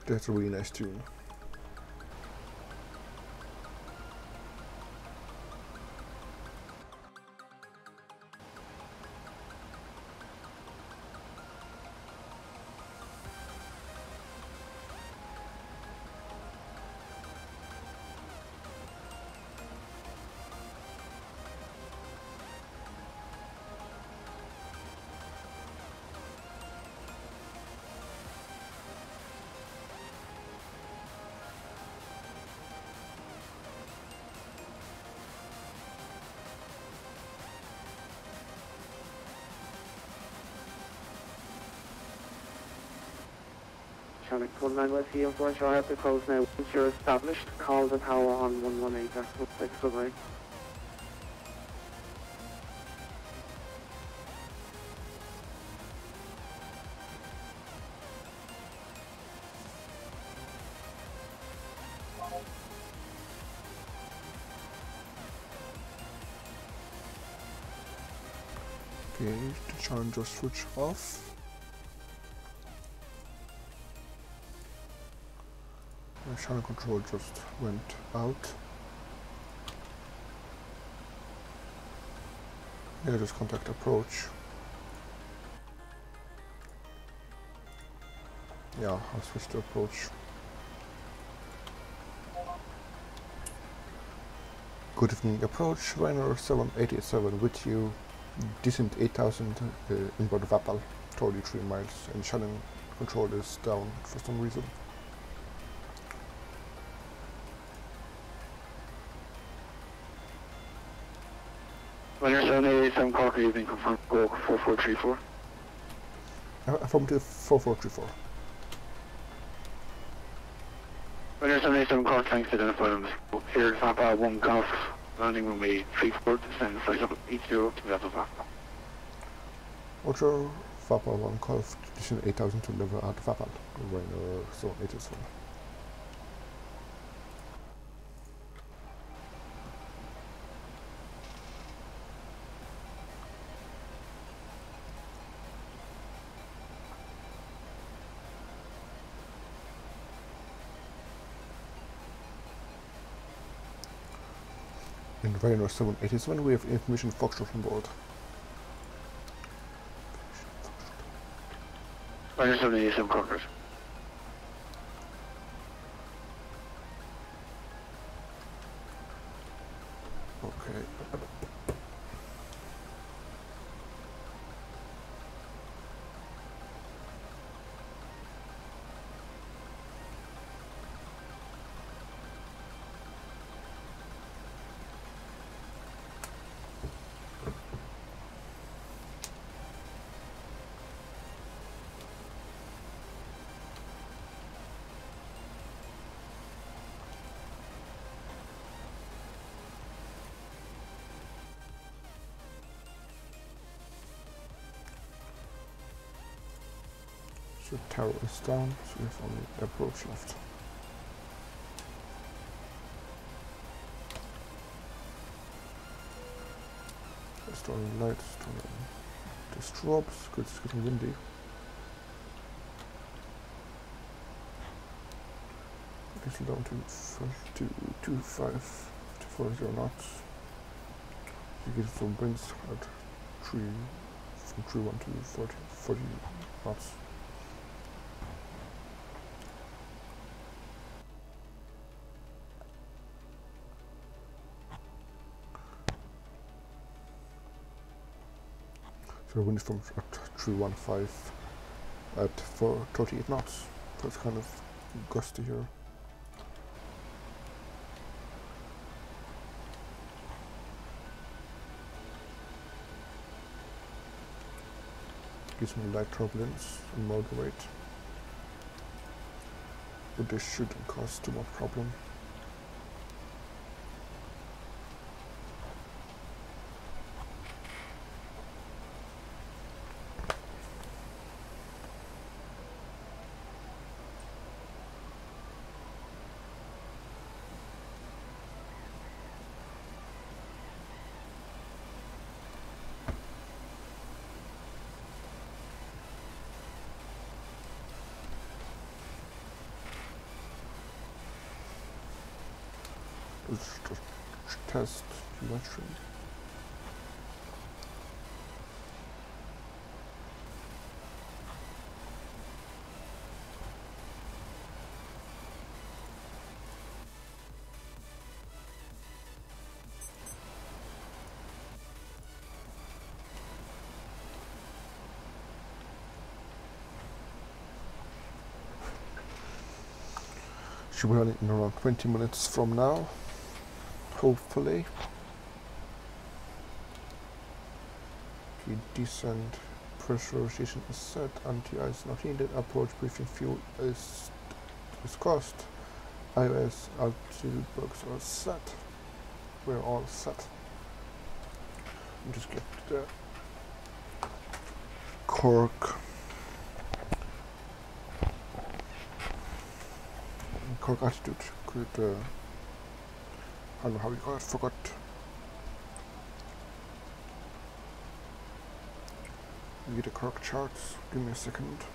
That's a really nice tune. Channel 19 West Ian 4, I have to close now. Once you're established, call the tower on 118, that's what takes good night. Okay, the channel just switch off. My channel control just went out. Yeah, just contact approach. Yeah, I'll switch to approach. Good evening, approach, Ryanair 7887 with you. Descent 8000 inbound Vapal, 33 miles, and channel control is down for some reason. Ryanair 7887 call, good evening, confirm go 4434. Affirmative 4434. Ryanair 787 call, thanks to identify them. Here is Papa 1 Golf, landing runway 34, descend flight up 80 to level Papa. Roger, Vapal 1 Golf, descent 8000 to level at Vapal, Ryanair 7887. In Ryanair 787 we have information Foxtrot on board. Ryanair 787 Concord. Okay. So tower is down, so we have only approach left. Let's turn on the lights, turn on the strobes, because it's getting windy. It's down to 240 knots. You get some winds at 31 to 40 knots. So the wind is from at 315 at 38 knots. So it's kind of gusty here. Gives me light turbulence and moderate, but this shouldn't cause too much problem. Let's just test geometry. Should be running in around 20 minutes from now. Hopefully. Okay, descend pressurization is set, anti-ice not needed, approach briefing fuel is discussed, IOS altitude box are set. We're all set. Just get the cork attitude. Could I don't know how we got it, forgot. Get the cork charts. Give me a second.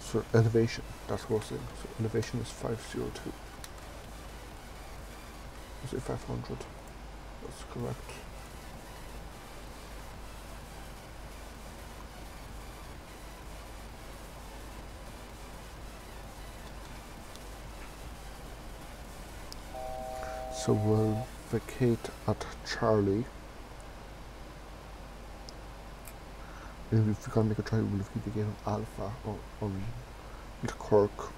So elevation, that's what I was saying. So elevation is 502. Is it 500? That's correct. So we'll vacate at Charlie. And if we can't make a try, we'll vacate again on Alpha or on the Cork.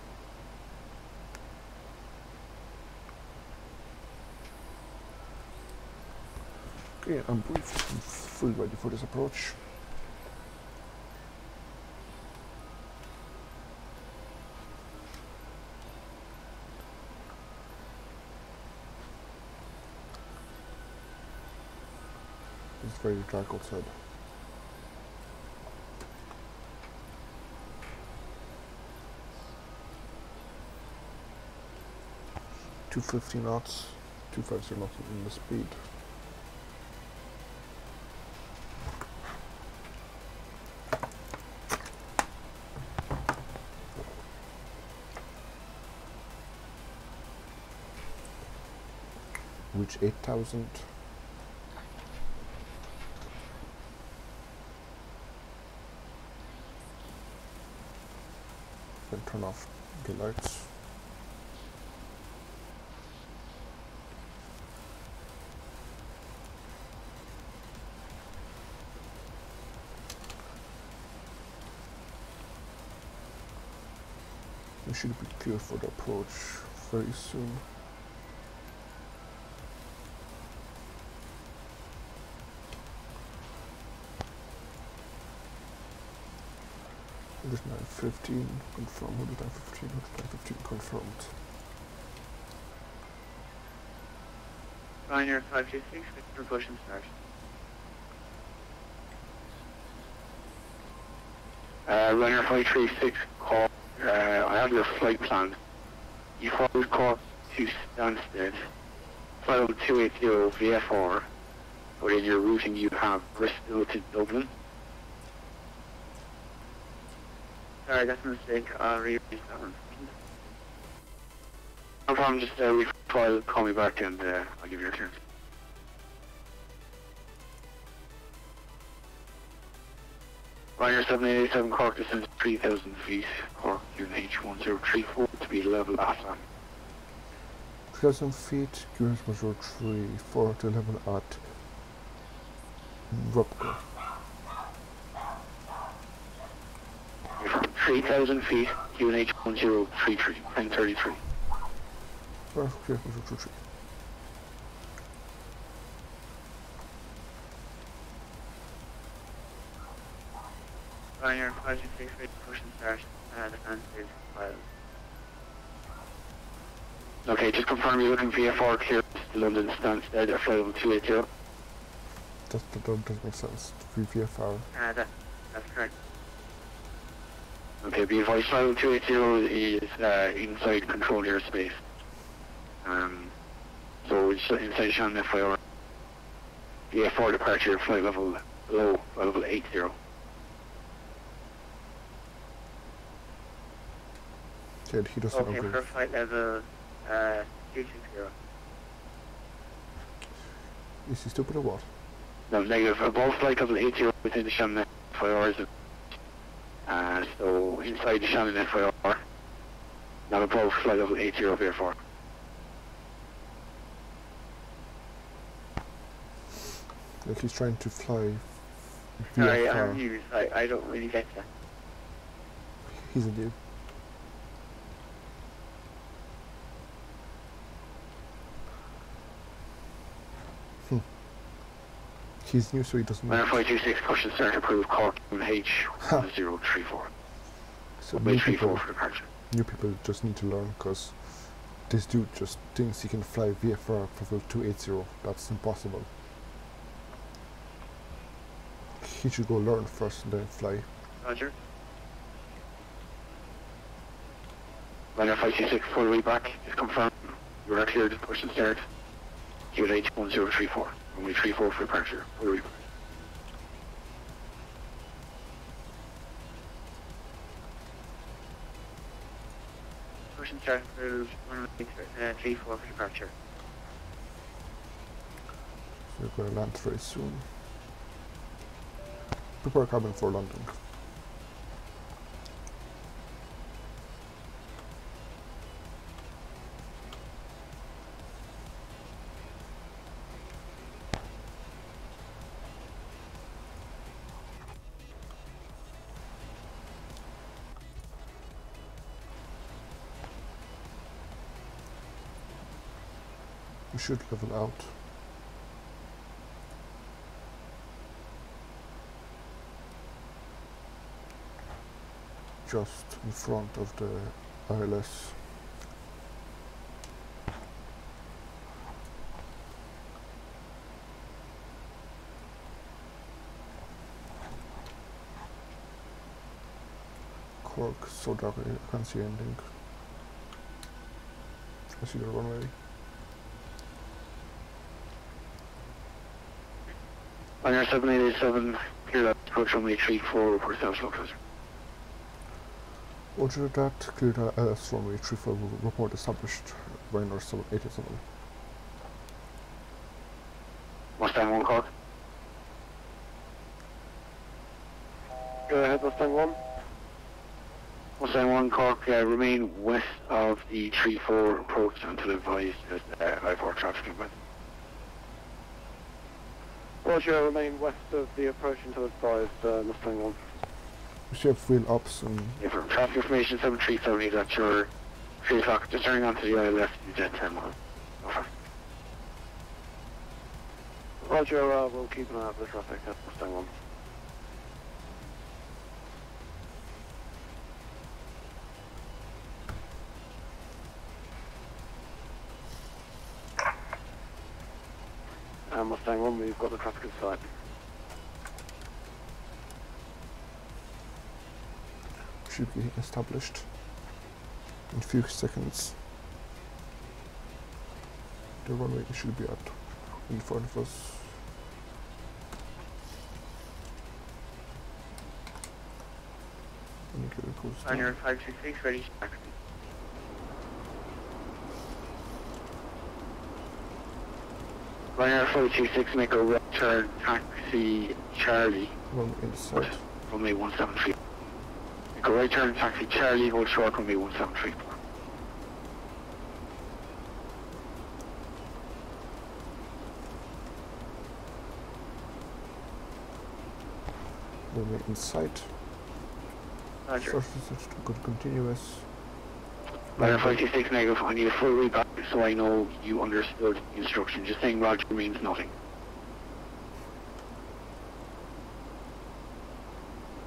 Okay, I'm briefed. I'm fully ready for this approach. It's very dark outside. .250 knots, 250 knots in the speed. Reach 8,000. Then turn off the lights. We should be clear for the approach very soon. It is 9:15 confirmed. What is 9:15? What is 9:15 confirmed? Pioneer 526, propulsion start. Runner 536, call. I have your flight plan. You followed course to Stansted, flight over 280 VFR, but in your routing you have Bristol to Dublin. Sorry, that's a mistake. I'll read that one. No problem, just call me back and I'll give you a turn. Ryanair 7887 Cork descends 3,000 feet, Cork UNH1034 to be level after. 3,000 feet, UNH1034 to level at Rupka. 3,000 feet, UNH1033, 1033. Ryanair 526, push and start, defense is filed. Okay, just confirm you're looking VFR clear to London Stansted at flight level 280. That doesn't make sense. VFR. That's correct. Okay, be advised, flight level 280 is inside controlled airspace. So it's inside Shannon FIR. VFR departure flight level below, flight level 80. Yeah, he doesn't okay, agree. for flight level 260. Is he stupid or what? No, negative. Above flight level 80 within the Shannon FIR is So inside Shannon FIR, not above flight level 80 VFR. Like he's trying to fly Sorry, VFR. I'm new. I don't really get that. He's a dude. He's new, so he doesn't know. Runner 526, push and start approved, Cork H1034. So Way 34 for departure. new people just need to learn, because this dude just thinks he can fly VFR for 280. That's impossible. He should go learn first and then fly. Roger. Runner 526, full way back, is confirmed. You are cleared to push and start. Give it H1034. Runway 34 for departure. Full way back. Push and start approved. 34 for departure. So we're going to land very soon. Prepare cabin for London. We should level out. Just in front of the ILS. Cork, so dark I can't see anything. I see the runway. Runner 7887, clear that approach runway 34, report status locus. Roger that, cleared ILS runway 34, report established, Ryanair 787. Mustang 1 Cork. Go ahead, Mustang 1. Mustang 1 Cork, remain west of the 34 approach until advised as I4 traffic inbound. Roger, remain west of the approach until advised, Mustang 1. We should have wheel ups and Yeah, for traffic information 7370, that's your 3 o'clock, just turning onto the ILS, you jet 10 miles. Over. Roger, we'll keep an eye out for the traffic at Mustang 1. Mustang 1, we've got the traffic in sight. should be established in a few seconds. The runway should be at in front of us. Indicator goes On down. your 526, ready to taxi. Ryanair 526, make a right turn, taxi Charlie, Runway inside. runway 173. Make a right turn, taxi Charlie, hold short, runway 173. Runway inside. Roger. First is to good continuous. Ryanair 526, negative, I need a full read back so I know you understood the instruction. Just saying Roger means nothing.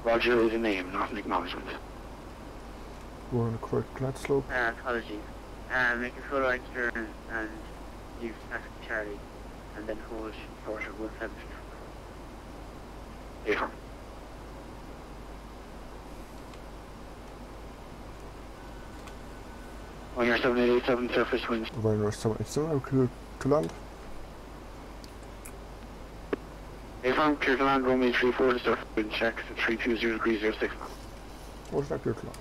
Roger is a name, not an acknowledgement. We're on a correct glide slope. Apologies. Make a full right turn and use taxi Charlie, and then hold short of 173. Affirm. On your 7887 surface winds. Ryanair 787 are clear to land. Affirm, clear to land, runway 34 to surface wind checks at 320 degrees 06. What's that clear to land?